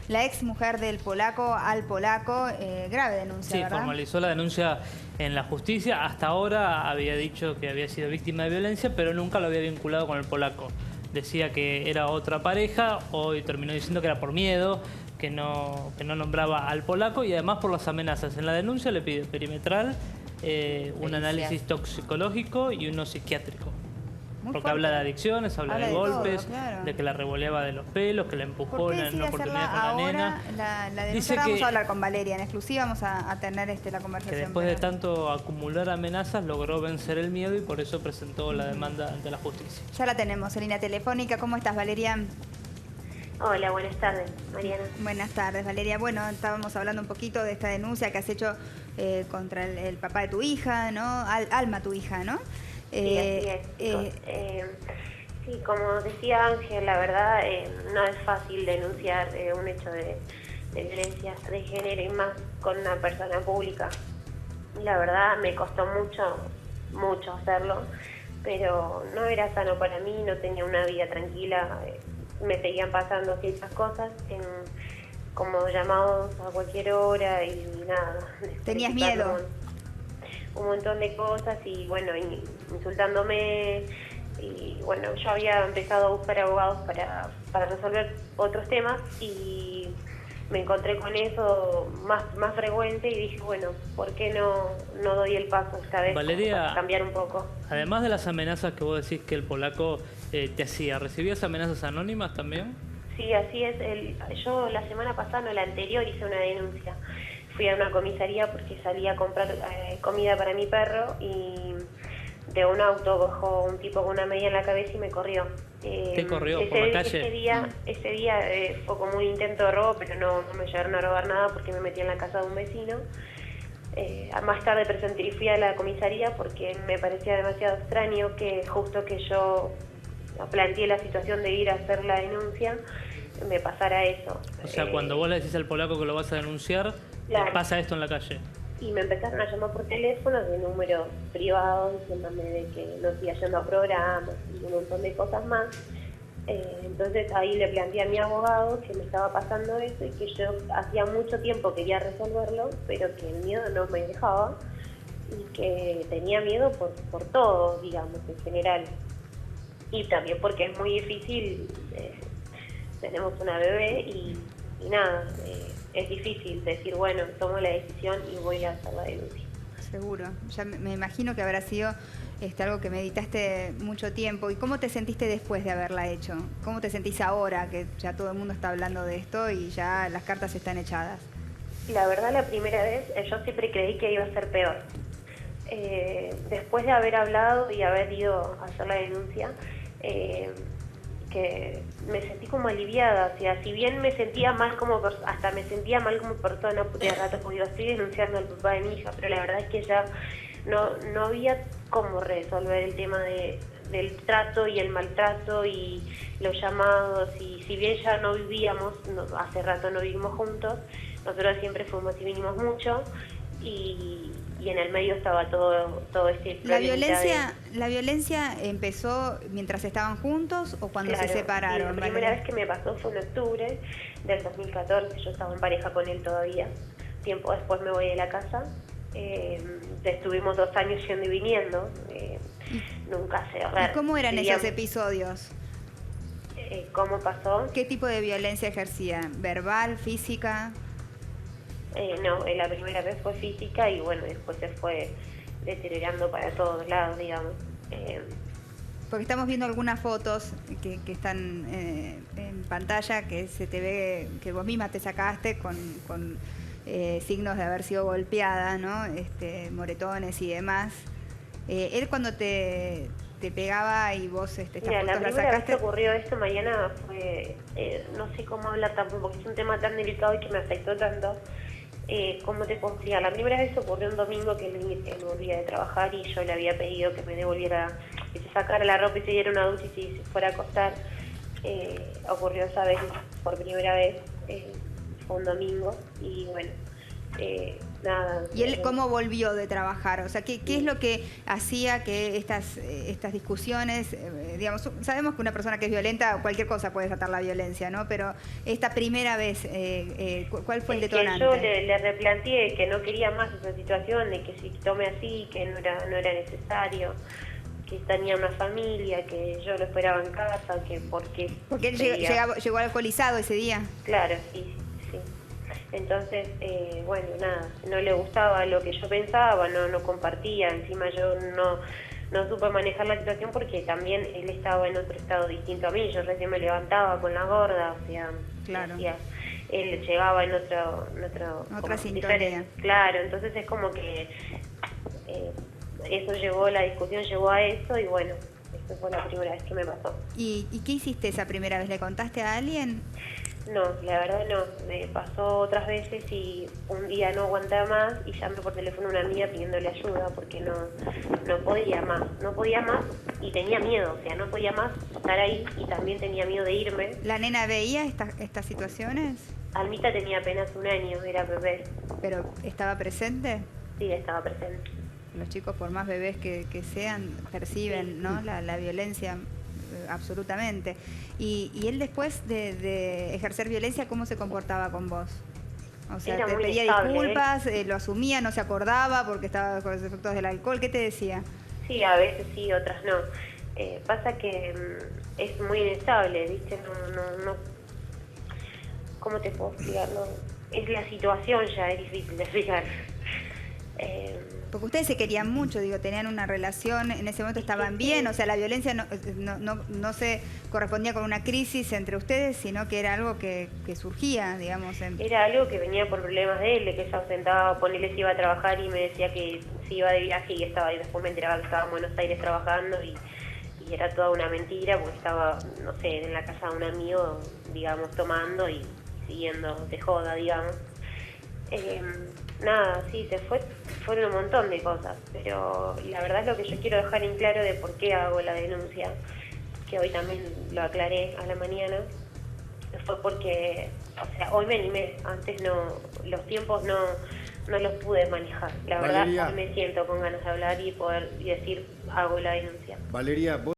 la ex mujer del polaco al polaco, grave denuncia, Sí, ¿verdad? formalizó la denuncia en la justicia. Hasta ahora había dicho que había sido víctima de violencia, pero nunca lo había vinculado con el polaco. Decía que era otra pareja, hoy terminó diciendo que era por miedo, que no nombraba al polaco y además por las amenazas. En la denuncia le pide perimetral, un análisis toxicológico y uno psiquiátrico. Muy Porque fuerte. habla de adicciones, habla de de todo, golpes, claro. de que la revoleaba de los pelos, que la ¿Por empujó qué en decide una oportunidad hacerla con la ahora nena. la denuncia? Dice Ahora vamos que, a hablar con Valeria, en exclusiva vamos a tener la que conversación. después de tanto acumular amenazas logró vencer el miedo y por eso presentó la demanda ante la justicia. Ya la tenemos en línea telefónica. ¿Cómo estás, Valeria? Hola, buenas tardes, Mariana. Buenas tardes, Valeria. Bueno, estábamos hablando un poquito de esta denuncia que has hecho contra el papá de tu hija, ¿no? Alma, tu hija, ¿no? Sí, así es, chicos. Sí, como decía Ángel, la verdad no es fácil denunciar un hecho de violencia de género y más con una persona pública. La verdad me costó mucho hacerlo, pero no era sano para mí, no tenía una vida tranquila, me seguían pasando ciertas cosas, como llamados a cualquier hora y nada. ¿Tenías miedo? Un montón de cosas y bueno, insultándome y bueno, yo había empezado a buscar abogados para resolver otros temas y me encontré con eso más frecuente y dije, bueno, ¿por qué no doy el paso esta vez? Valeria, para cambiar un poco. Además de las amenazas que vos decís que el polaco te hacía, ¿recibías amenazas anónimas también? Sí, así es. Yo la semana pasada, no, la anterior, hice una denuncia. Fui a una comisaría porque salí a comprar comida para mi perro y de un auto bajó un tipo con una media en la cabeza y me corrió. ¿Te corrió por la calle? Ese día fue como un intento de robo, pero no me llegaron a robar nada porque me metí en la casa de un vecino. Más tarde fui a la comisaría porque me parecía demasiado extraño que justo que yo planteé la situación de ir a hacer la denuncia, me pasara eso. O sea, cuando vos le decís al polaco que lo vas a denunciar, claro, te pasa esto en la calle. Y me empezaron a llamar por teléfono de números privados, diciéndome de que no estoy yendo a programas y un montón de cosas más. Entonces ahí le planteé a mi abogado que me estaba pasando eso y que yo hacía mucho tiempo quería resolverlo, pero que el miedo no me dejaba y que tenía miedo por todo, digamos, en general. Y también porque es muy difícil, tenemos una bebé y nada, es difícil decir, bueno, tomo la decisión y voy a hacer la denuncia. Seguro, ya me imagino que habrá sido algo que meditaste mucho tiempo. ¿Y cómo te sentiste después de haberla hecho? ¿Cómo te sentís ahora que ya todo el mundo está hablando de esto y ya las cartas están echadas? La verdad, la primera vez yo siempre creí que iba a ser peor. Después de haber hablado y haber ido a hacer la denuncia, que me sentí como aliviada, o sea, si bien me sentía mal hasta me sentía mal como persona, porque de rato pues, estoy denunciando al papá de mi hija, pero la verdad es que ya no había cómo resolver el tema del trato y el maltrato y los llamados, y si bien ya no vivíamos, hace rato no vivimos juntos, nosotros siempre fuimos y vinimos mucho, y en el medio estaba todo este problema. ¿La violencia empezó mientras estaban juntos o cuando se separaron? Sí, la primera vez que me pasó fue en octubre del 2014, yo estaba en pareja con él todavía. Tiempo después me voy de la casa, estuvimos 2 años yendo y viniendo, nunca sé. ¿Y cómo eran esos episodios? ¿Cómo pasó? ¿Qué tipo de violencia ejercía? ¿Verbal, física? No, la primera vez fue física y bueno, después se fue deteriorando para todos lados, digamos. Porque estamos viendo algunas fotos que están en pantalla, que se te ve, que vos misma te sacaste con signos de haber sido golpeada, ¿no? Moretones y demás. Él cuando te pegaba y vos estas Mira, fotos la primera sacaste. vez que ocurrió esto, Mariana, fue, no sé cómo hablar tampoco, porque es un tema tan delicado y que me afectó tanto. ¿Cómo te puedo explicar? La primera vez ocurrió un domingo que él volvía de trabajar y yo le había pedido que me devolviera, que se sacara la ropa y se diera una ducha y se fuera a acostar. Ocurrió esa vez por primera vez, fue un domingo y bueno, nada. ¿Y él cómo volvió de trabajar? O sea, ¿qué es lo que hacía que estas discusiones, digamos, sabemos que una persona que es violenta, cualquier cosa puede desatar la violencia, ¿no? Pero esta primera vez, ¿cuál fue el detonante? Que yo le replanteé que no quería más esa situación, de que si tome así, que no era necesario, que tenía una familia, que yo lo esperaba en casa, que porque él llegó alcoholizado ese día. Claro, sí. Entonces, bueno, nada, no le gustaba lo que yo pensaba, no compartía, encima yo no supe manejar la situación porque también él estaba en otro estado distinto a mí, yo recién me levantaba con la gorda, o sea, claro. Él llegaba en otra sintonía. Claro, entonces es como que la discusión llevó a eso y bueno, esa fue la primera vez que me pasó. ¿Y qué hiciste esa primera vez? ¿Le contaste a alguien? No, la verdad no, me pasó otras veces y un día no aguantaba más y llamé por teléfono a una amiga pidiéndole ayuda porque no podía más y tenía miedo, o sea, no podía más estar ahí y también tenía miedo de irme. ¿La nena veía estas situaciones? Almita tenía apenas 1 año, era bebé. ¿Pero estaba presente? Sí, estaba presente. Los chicos, por más bebés que sean, perciben, ¿no? la violencia absolutamente. Y él después de ejercer violencia, ¿cómo se comportaba con vos? O sea, Era te muy pedía estable, disculpas, lo asumía, no se acordaba porque estaba con los efectos del alcohol. ¿Qué te decía? Sí, a veces sí, otras no. Pasa que es muy inestable, ¿viste? No, ¿cómo te puedo explicarlo? Es la situación ya, es difícil de explicar. Porque ustedes se querían mucho, digo, tenían una relación, en ese momento estaban bien, o sea, la violencia no se correspondía con una crisis entre ustedes, sino que era algo que surgía, digamos. Era algo que venía por problemas de él, de que se ausentaba, ponele si iba a trabajar y me decía que se iba de viaje y estaba, y después me enteraba que estaba en Buenos Aires trabajando y era toda una mentira porque estaba, no sé, en la casa de un amigo, digamos, tomando y siguiendo de joda, digamos. Nada, sí, fueron un montón de cosas, pero la verdad es lo que yo quiero dejar en claro de por qué hago la denuncia, que hoy también lo aclaré a la mañana, fue porque, o sea, hoy me animé, antes los tiempos no los pude manejar. La verdad, hoy me siento con ganas de hablar y decir, hago la denuncia. Valeria,